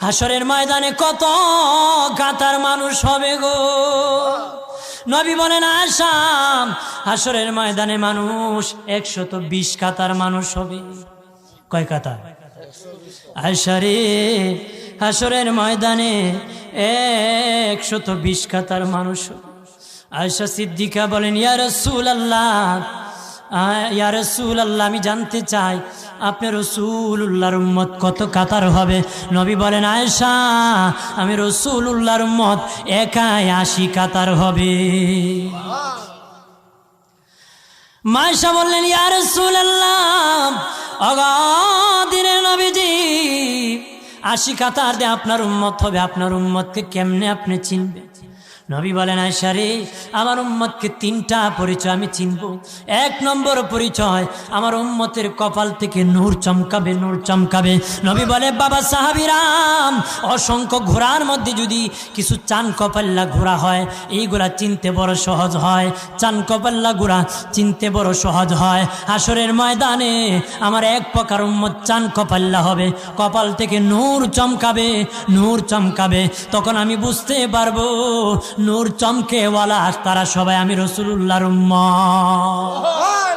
হাসরের ময়দানে কত কাতার মানুষ হবে গো। নবী বলেন আয়েশা, হাসরের ময়দানে মানুষ 120 কাতার মানুষ হবে। কয় কাতার? আয়েশা রে, হাসরের ময়দানে 120 কাতার মানুষ হবে। আয়েশা সিদ্দিকা বলেন ইয়া রাসূলুল্লাহ, ইয়া রাসূলুল্লাহ, আমি জানতে চাই আপনার রাসূলুল্লাহর উম্মত কত কাতার হবে? নবী বলেন আয়েশা, আমি রাসূলুল্লাহর উম্মত একাই 80 কাতার হবে। আয়েশা বললেন ইয়া রাসূলুল্লাহ, দিনের নবীজি 80 কাতার দিয়ে আপনার উম্মত হবে, আপনার উম্মতকে কেমনে আপনি চিনবেন? নবী বলেন আয়েশা রে, আমার উম্মতকে 3টা পরিচয় আমি চিনব। 1 নম্বর পরিচয়, আমার উম্মতের কপাল থেকে নূর চমকাবে, নূর চমকাবে। নবী বলে বাবা সাহাবীরাম, অসংখ্য ঘোড়ার মধ্যে যদি কিছু চান কপাল্লা ঘোড়া হয়, এইগুলা চিনতে বড় সহজ হয়। চান কপাল্লা ঘোড়া চিনতে বড় সহজ হয়। হাসরের ময়দানে আমার 1 প্রকার উম্মত চান কপাল্লা হবে, কপাল থেকে নূর চমকাবে, নূর চমকাবে। তখন আমি বুঝতে পারবো নূর চমকেওয়ালা তারা সবাই আমি রাসূলুল্লাহর উম্মত।